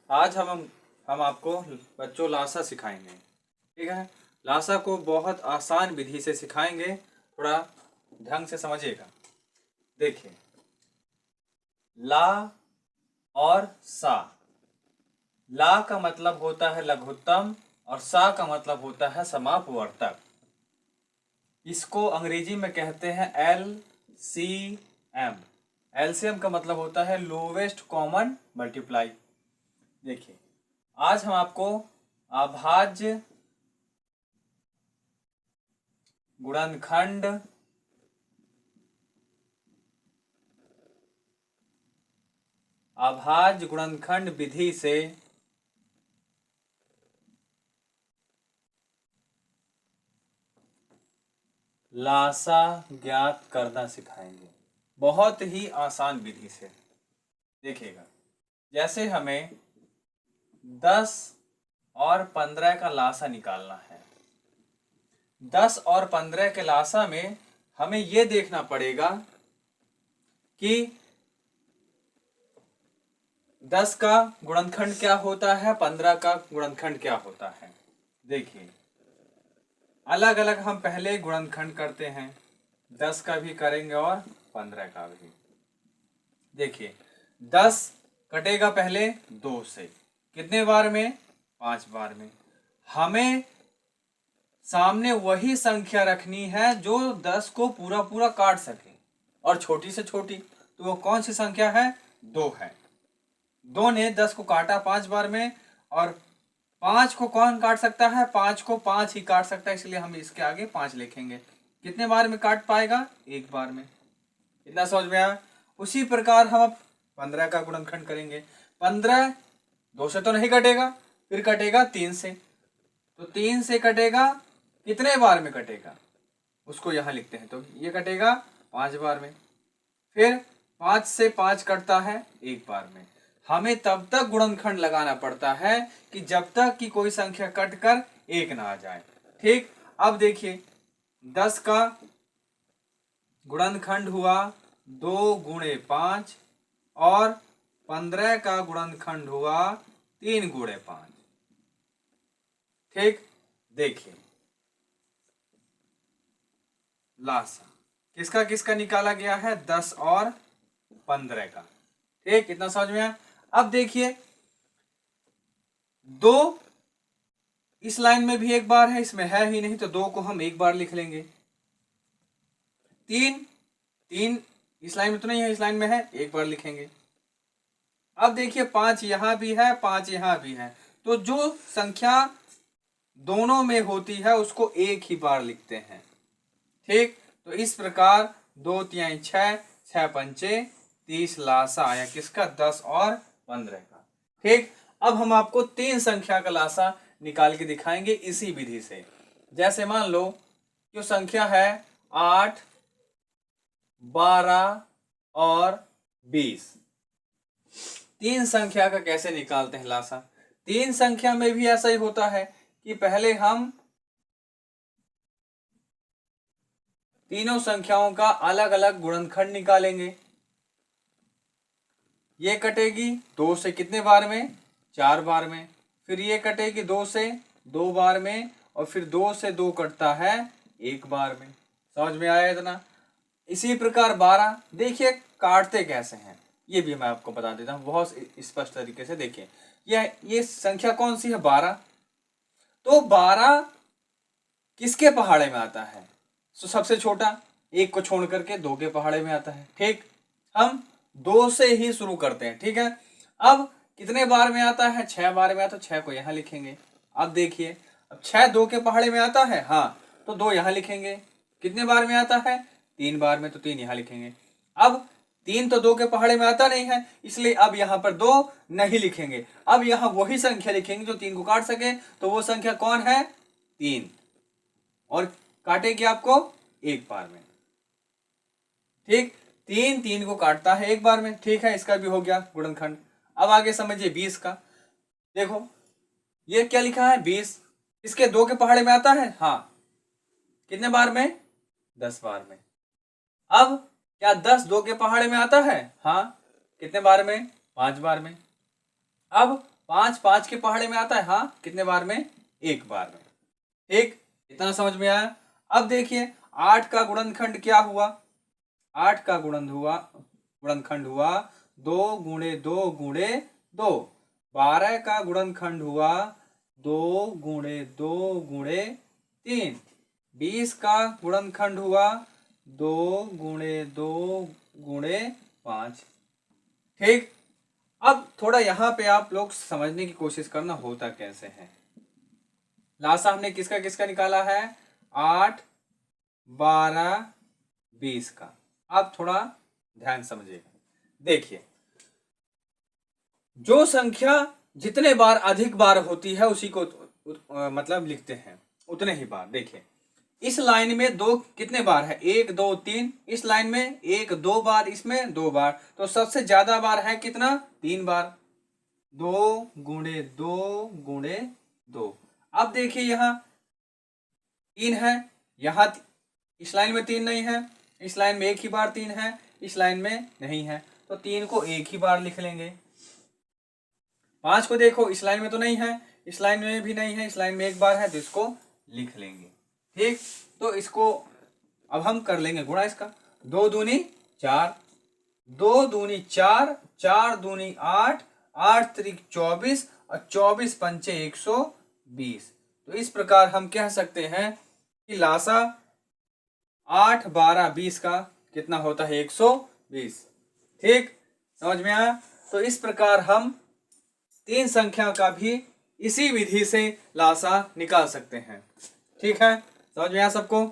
आज हम आपको बच्चों लासा सिखाएंगे। ठीक है, लासा को बहुत आसान विधि से सिखाएंगे, थोड़ा ढंग से समझिएगा। देखिए, ला और सा। ला का मतलब होता है लघुत्तम और सा का मतलब होता है समापवर्तक। इसको अंग्रेजी में कहते हैं LCM। LCM का मतलब होता है लोवेस्ट कॉमन मल्टीप्लाई। देखिए, आज हम आपको अभाज्य, गुणनखंड, अभाज्य गुणनखंड विधि से लासा ज्ञात करना सिखाएंगे, बहुत ही आसान विधि से। देखिएगा, जैसे हमें 10 और 15 का लासा निकालना है। 10 और 15 के लासा में हमें यह देखना पड़ेगा कि 10 का गुणनखंड क्या होता है, 15 का गुणनखंड क्या होता है। देखिए, अलग अलग हम पहले गुणनखंड करते हैं, 10 का भी करेंगे और 15 का भी। देखिए, 10 कटेगा पहले 2 से, कितने बार में? 5 बार में। हमें सामने वही संख्या रखनी है जो 10 को पूरा पूरा काट सके, और छोटी से छोटी, तो वो कौन सी संख्या है? 2 है। 2 ने 10 को काटा 5 बार में, और 5 को कौन काट सकता है? 5 को 5 ही काट सकता है, इसलिए हम इसके आगे 5 लिखेंगे। कितने बार में काट पाएगा? 1 बार में। इतना समझ में आया? उसी प्रकार हम अब 15 का गुणनखंड करेंगे। 15 2 से तो नहीं कटेगा, फिर कटेगा 3 से। तो 3 से कटेगा, कितने बार में कटेगा उसको यहां लिखते हैं, तो ये कटेगा 5 बार में। फिर 5 से 5 कटता है 1 बार में। हमें तब तक गुणनखंड लगाना पड़ता है कि जब तक कि कोई संख्या कटकर 1 ना आ जाए। ठीक, अब देखिए, 10 का गुणनखंड हुआ 2 गुणे 5, और 15 का गुणनखंड हुआ 3 गुणे 5। ठीक, देखिए, लासा किसका किसका निकाला गया है? 10 और 15 का। ठीक, इतना समझ में आया? अब देखिए, 2 इस लाइन में भी 1 बार है, इसमें है ही नहीं, तो 2 को हम 1 बार लिख लेंगे। 3 इस लाइन में तो नहीं है, इस लाइन में है, 1 बार लिखेंगे। अब देखिए, 5 यहां भी है, 5 यहां भी है, तो जो संख्या दोनों में होती है उसको 1 ही बार लिखते हैं। ठीक, तो इस प्रकार 2 तिहाई 6, 6 पंचे 30 लासा आया किसका? 10 और 15 का। ठीक, अब हम आपको 3 संख्या का लासा निकाल के दिखाएंगे इसी विधि से। जैसे मान लो जो संख्या है 8, 12 और 20। 3 संख्या का कैसे निकालते हैं लासा? 3 संख्या में भी ऐसा ही होता है कि पहले हम तीनों संख्याओं का अलग अलग गुणनखंड निकालेंगे। ये कटेगी 2 से कितने बार में? 4 बार में। फिर ये कटेगी 2 से 2 बार में, और फिर 2 से 2 कटता है 1 बार में। समझ में आया इतना? इसी प्रकार 12, देखिए काटते कैसे हैं ये भी मैं आपको बता देता हूँ बहुत स्पष्ट तरीके से। देखिए, ये संख्या कौन सी है? 12। तो 12 किसके पहाड़े में आता है? तो सबसे छोटा, 1 को छोड़ करके 2 के पहाड़े में आता है। ठीक, हम 2 से ही शुरू करते हैं। ठीक है, अब कितने बार में आता है? 6 बार में आता है, 6 को यहाँ लिखेंगे। अब देखिए, अब 6 2 के पहाड़े में आता है, हाँ, तो 2 यहाँ लिखेंगे। कितने बार में आता है? 3 बार में, तो 3 यहाँ लिखेंगे। अब 3 तो 2 के पहाड़े में आता नहीं है, इसलिए अब यहाँ पर 2 नहीं लिखेंगे। अब यहाँ वही संख्या लिखेंगे जो 3 को काट सके, तो वो संख्या कौन है? 3, और काटेगी आपको 1 बार में। ठीक, 3 3 को काटता है 1 बार में। ठीक है, इसका भी हो गया गुणनखंड। अब आगे समझिए 20 का। देखो, ये क्या लिखा है? 20 इसके 2 के पहाड़े में आता है, हाँ, कितने बार में? 10 बार में। अब क्या 10 2 के पहाड़े में आता है? हाँ, कितने बार में? 5 बार में। अब 5 5 के पहाड़े में आता है, हाँ, कितने बार में? एक बार में। ठीक, इतना समझ में आया। अब देखिए 8 का गुणनखंड क्या हुआ? 8 का गुणनखंड हुआ 2 गुणे 2 गुणे 2। 12 का गुणनखंड हुआ 2 गुणे 2 गुणे 3। 20 का गुणनखंड हुआ 2 गुणे 2 गुणे 5। ठीक, अब थोड़ा यहाँ पे आप लोग समझने की कोशिश करना होता कैसे है। लासा हमने किसका किसका निकाला है? 8, 12, 20 का। अब थोड़ा ध्यान समझिएगा। देखिए, जो संख्या जितने बार अधिक बार होती है उसी को मतलब लिखते हैं उतने ही बार। देखिए इस लाइन में 2 कितने बार है? 1 2 3। इस लाइन में 1 2 बार, इसमें 2 बार, तो सबसे ज्यादा बार है कितना? 3 बार। 2 गुणे 2 गुणे 2। अब देखिए यहाँ 3 है, यहाँ इस लाइन में 3 नहीं है, इस लाइन में एक ही बार 3 है, इस लाइन में नहीं है, तो 3 को एक ही बार लिख लेंगे। 5 को देखो, इस लाइन में तो नहीं है, इस लाइन में भी नहीं है, इस लाइन में एक बार है, तो इसको लिख लेंगे। ठीक, तो इसको अब हम कर लेंगे गुणा इसका। 2 दूनी 4, 2 दूनी 4, 4 दूनी 8, 8 त्रिक 24 और 24 पंचे 120। तो इस प्रकार हम कह सकते हैं कि लासा 8 12 20 का कितना होता है? 120। ठीक, समझ में आया? तो इस प्रकार हम 3 संख्या का भी इसी विधि से लासा निकाल सकते हैं। ठीक है, समझ में आया सबको?